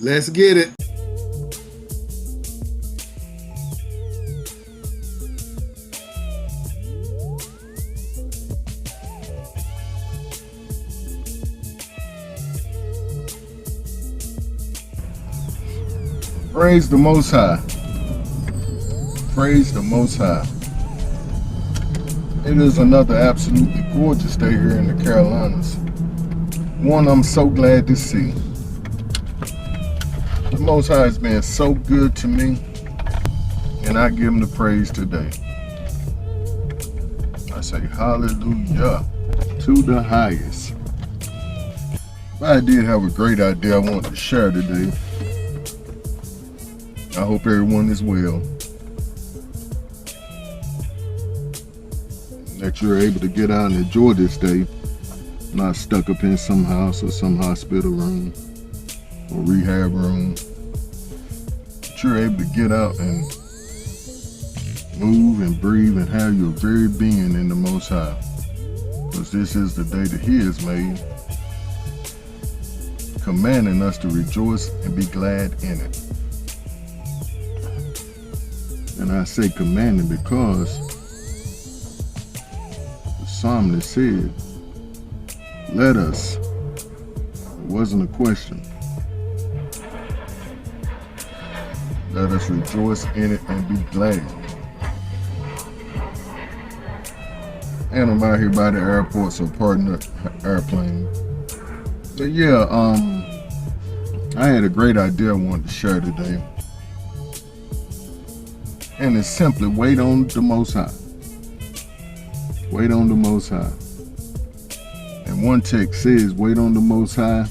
Let's get it. Praise the Most High. Praise the Most High. It is another absolutely gorgeous day here in the Carolinas. One I'm so glad to see. The Most High has been so good to me, and I give him the praise today. I say hallelujah to the highest. I did have a great idea I wanted to share today. I hope everyone is well. That you're able to get out and enjoy this day, not stuck up in some house or some hospital room or rehab room. That you're able to get out and move and breathe and have your very being in the Most High. Because this is the day that He has made, commanding us to rejoice and be glad in it. And I say commanding because the psalmist said, let us. It wasn't a question. Let us rejoice in it and be glad. And I'm out here by the airport, so pardon the airplane. But yeah, I had a great idea I wanted to share today. And it's simply wait on the Most High. Wait on the Most High. And one text says, wait on the Most High.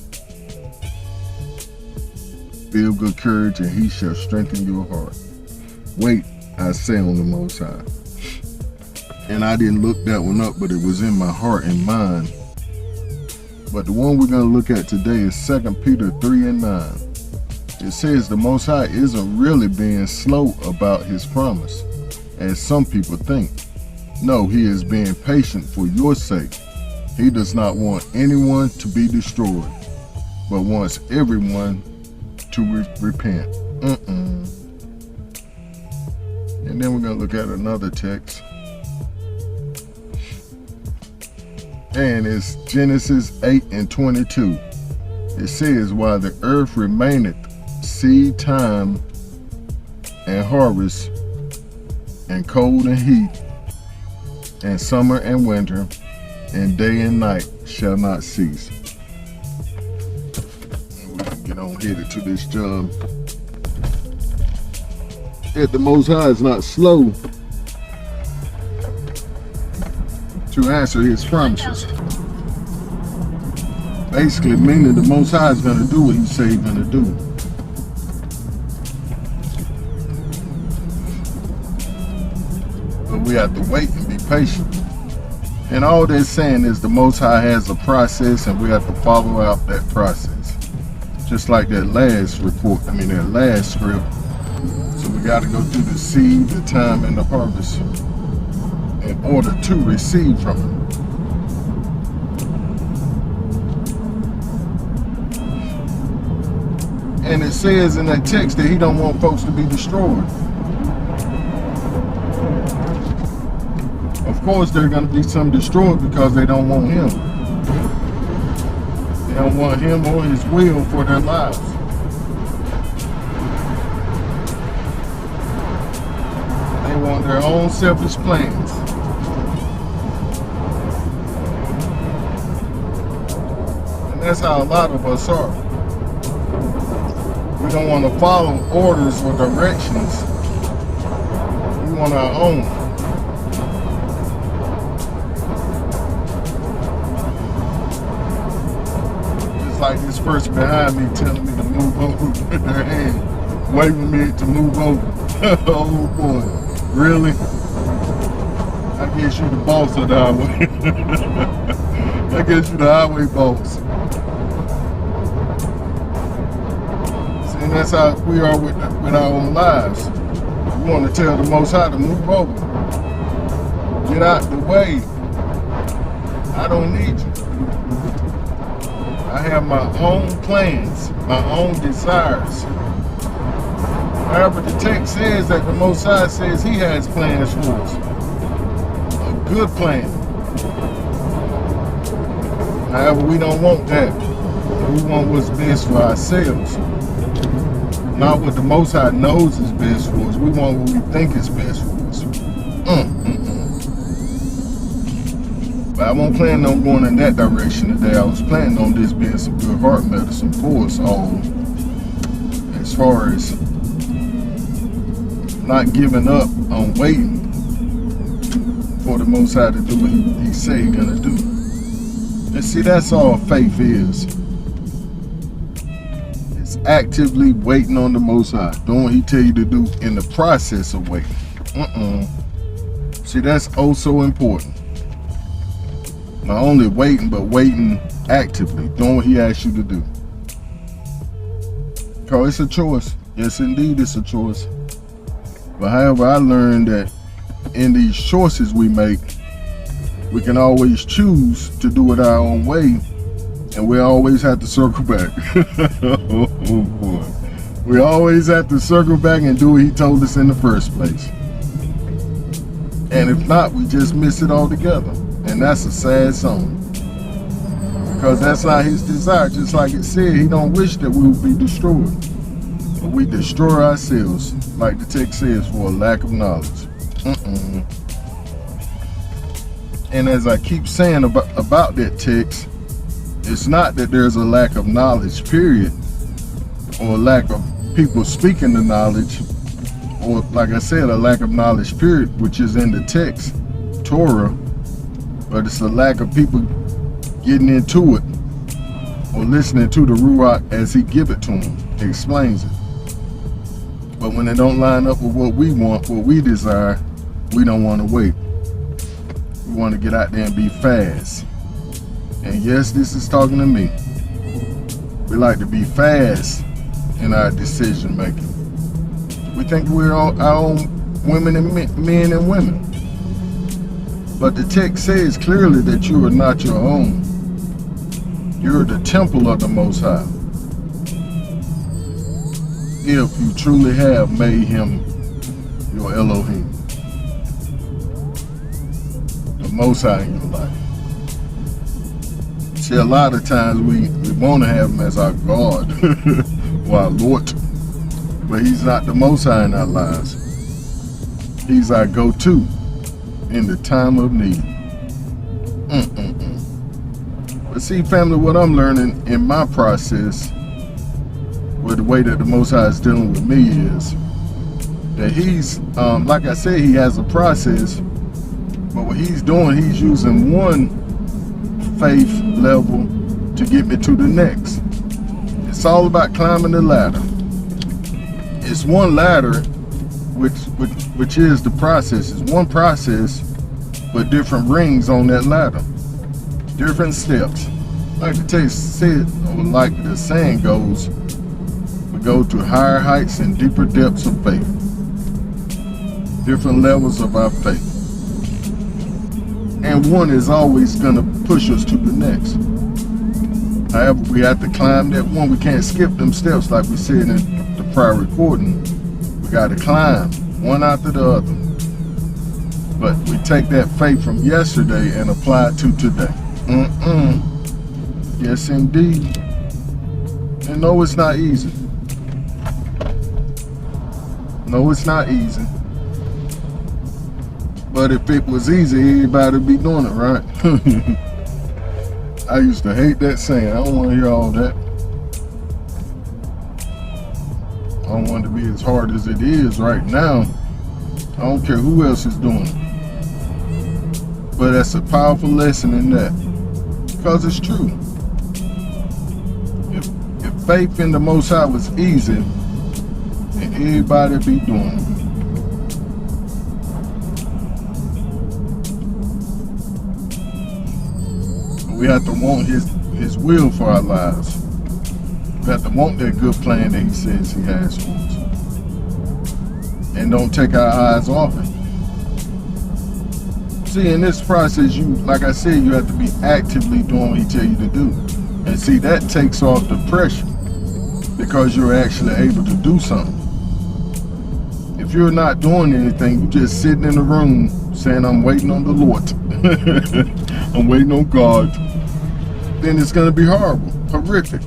Be of good courage, and He shall strengthen your heart. Wait, I say, on the Most High. And I didn't look that one up, but it was in my heart and mind. But the one we're going to look at today is 2 Peter 3:9. It says the Most High isn't really being slow about His promise, as some people think. No, He is being patient for your sake. He does not want anyone to be destroyed, but wants everyone to repent. And then we're going to look at another text. And it's Genesis 8:22. It says, while the earth remaineth, seed time and harvest, and cold and heat, and summer and winter, and day and night shall not cease. And we can get on headed to this job. Yet the Most High is not slow to answer His promises. Basically meaning the Most High is going to do what He said He's going to do. But we have to wait and be patient. And all they're saying is the Most High has a process, and we have to follow out that process. Just like that last that last script. So we got to go through the seed, the time, and the harvest in order to receive from Him. And it says in that text that He don't want folks to be destroyed. Of course, there are going to be some destroyed because they don't want Him. They don't want Him or His will for their lives. They want their own selfish plans. And that's how a lot of us are. We don't want to follow orders or directions. We want our own. Just like this person behind me telling me to move over with their hand, waving me to move over. Oh boy, really? I guess you the boss of the highway. I guess you the highway boss. And that's how we are with our own lives. We want to tell the Most High to move over. Get out the way. I don't need you. I have my own plans, my own desires. However, the text says that the Most High says He has plans for us. A good plan. However, we don't want that. We want what's best for ourselves. Not what the Most High knows is best for us. We want what we think is best for us. But I wasn't planning on going in that direction today. I was planning on this being some good heart medicine for us all. As far as not giving up on waiting for the Most High to do what He said He's gonna do. And see, that's all faith is. It's actively waiting on the Most High, doing what He tell you to do in the process of waiting. See, that's oh so important. Not only waiting, but waiting actively, doing what He asks you to do. Because it's a choice. Yes, indeed, it's a choice. But however, I learned that in these choices we make, we can always choose to do it our own way, and we always have to circle back. Oh boy. We always have to circle back and do what He told us in the first place. And if not, we just miss it altogether. And that's a sad song. Because that's not His desire. Just like it said, He don't wish that we would be destroyed. But we destroy ourselves, like the text says, for a lack of knowledge. And as I keep saying about that text, it's not that there's a lack of knowledge, period, or a lack of people speaking the knowledge, or like I said, a lack of knowledge, period, which is in the text, Torah, but it's a lack of people getting into it or listening to the Ruach as He give it to them, explains it. But when it don't line up with what we want, what we desire, we don't want to wait. We want to get out there and be fast. And yes, this is talking to me. We like to be fast in our decision making. We think we're our own women and men and women. But the text says clearly that you are not your own. You're the temple of the Most High. If you truly have made Him your Elohim, the Most High in your life. See, a lot of times we want to have Him as our God or our Lord, but He's not the Most High in our lives. He's our go-to in the time of need. But see, family, what I'm learning in my process with the way that the Most High is dealing with me is that He's, like I said, He has a process, but what He's doing, He's using one faith level to get me to the next. It's all about climbing the ladder. It's one ladder, which is the process. It's one process, but different rings on that ladder, different steps. Like the text said, or like the saying goes, we go to higher heights and deeper depths of faith. Different levels of our faith. And one is always going to push us to the next. However, we have to climb that one. We can't skip them steps like we said in the prior recording. We got to climb one after the other. But we take that faith from yesterday and apply it to today. Yes, indeed. And no, it's not easy. No, it's not easy. But if it was easy, everybody would be doing it, right? I used to hate that saying. I don't want to hear all that. I don't want it to be as hard as it is right now. I don't care who else is doing it. But that's a powerful lesson in that. Because it's true. If faith in the Most High was easy, then everybody would be doing it. We have to want his will for our lives. We have to want that good plan that He says He has for us. And don't take our eyes off it. See, in this process, like I said, you have to be actively doing what He tells you to do. And see, that takes off the pressure because you're actually able to do something. If you're not doing anything, you're just sitting in the room saying, I'm waiting on the Lord. I'm waiting on God. Then it's going to be horrible, horrific.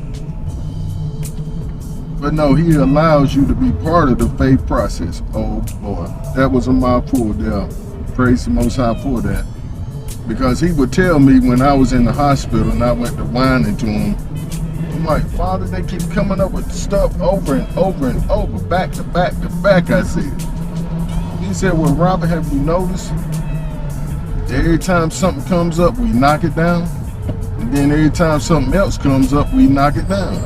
But no, he allows you to be part of the faith process. Oh boy, that was a mouthful there. Praise the Most High for that. Because he would tell me when I was in the hospital and I went to whining to him, I'm like, Father, they keep coming up with stuff over and over and over, back to back to back, I said. He said, well, Robert, have you noticed? Every time something comes up, we knock it down. And then every time something else comes up, we knock it down.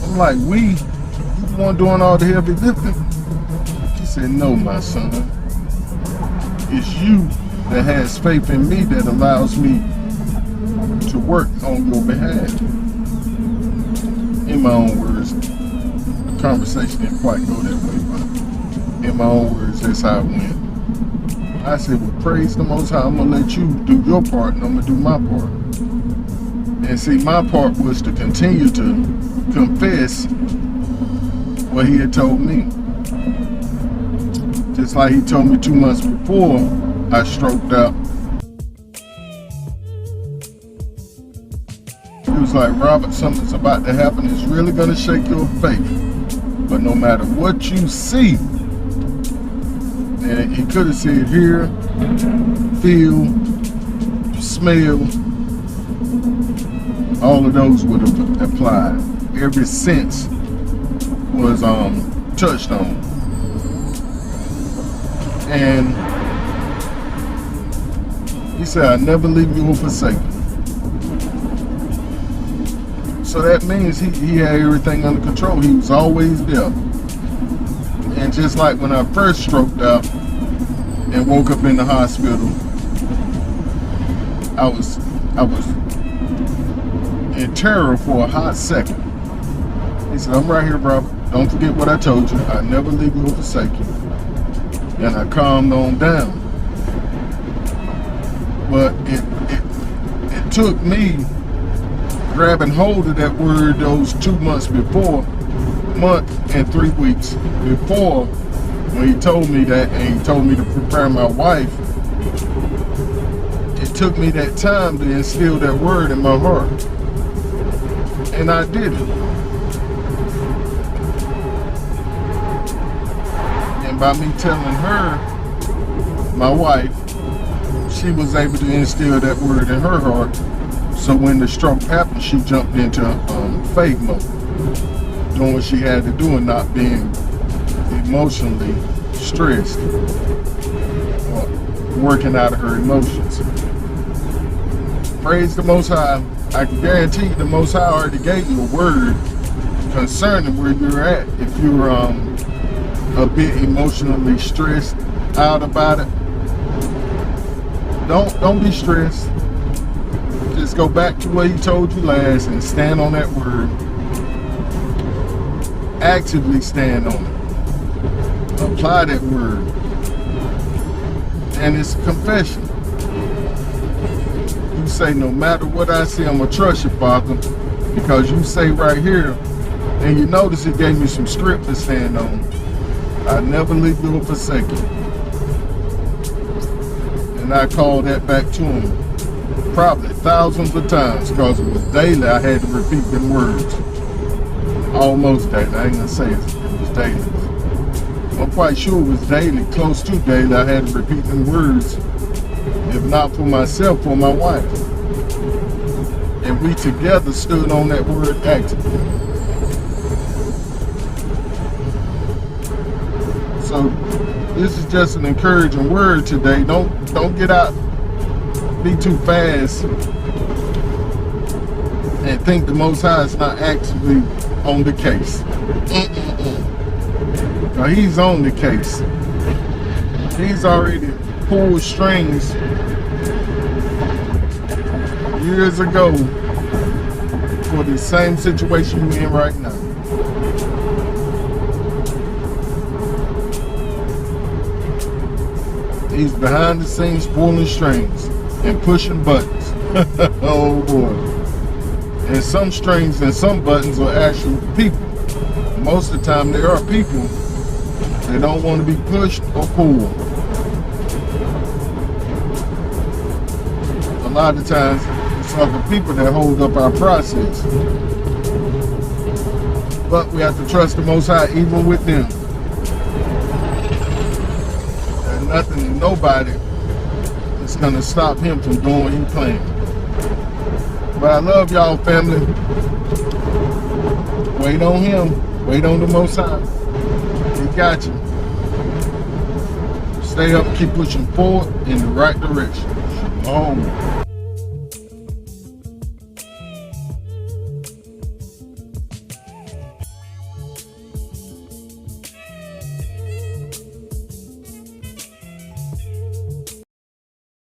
I'm like, you the one doing all the heavy lifting? He said, no, my son. It's you that has faith in me that allows me to work on your behalf. In my own words, the conversation didn't quite go that way, but in my own words, that's how it went. I said, well, praise the Most High. I'm going to let you do your part and I'm going to do my part. And see, my part was to continue to confess what he had told me. Just like he told me 2 months before I stroked out. He was like, Robert, something's about to happen. It's really going to shake your faith. But no matter what you see, and he could have said hear, feel, smell, all of those would have applied. Every sense was touched on. And he said, I never leave you or forsake you. So that means he had everything under control. He was always there. And just like when I first stroked out and woke up in the hospital, I was in terror for a hot second. He said, I'm right here, Robert. Don't forget what I told you. I never leave you or forsake you. And I calmed on down. But it took me grabbing hold of that word those 2 months before, month and 3 weeks before, when he told me that, and he told me to prepare my wife. It took me that time to instill that word in my heart. And I did it. And by me telling her, my wife, she was able to instill that word in her heart. So when the stroke happened, she jumped into faith mode, doing what she had to do and not being emotionally stressed or working out of her emotions. Praise the Most High. I can guarantee you the Most High already gave you a word concerning where you're at. If you're a bit emotionally stressed out about it, don't be stressed. Just go back to what he told you last and stand on that word. Actively stand on it. Apply that word. And it's a confession. You say, no matter what I see, I'm going to trust you, Father. Because you say right here, and you notice it gave me some script to stand on. I never leave you or forsake you. And I called that back to him probably thousands of times, because it was daily I had to repeat them words. Almost daily. I ain't gonna say it was daily. I'm quite sure it was daily, close to daily. I had to repeat them words, if not for myself, for my wife. And we together stood on that word actively. So this is just an encouraging word today. Don't get out, be too fast, and think the Most High is not actually on the case. Now, he's on the case. He's already pulled strings years ago for the same situation you're in right now. He's behind the scenes pulling strings and pushing buttons. Oh boy. And some strings and some buttons are actual people. Most of the time there are people that don't want to be pushed or pulled. A lot of times it's other people that hold up our process. But we have to trust the Most High even with them. And nothing and nobody is going to stop him from doing what he planned. But I love y'all, family. Wait on him. Wait on the Most High. He got you. Stay up, keep pushing forward in the right direction. Shalom.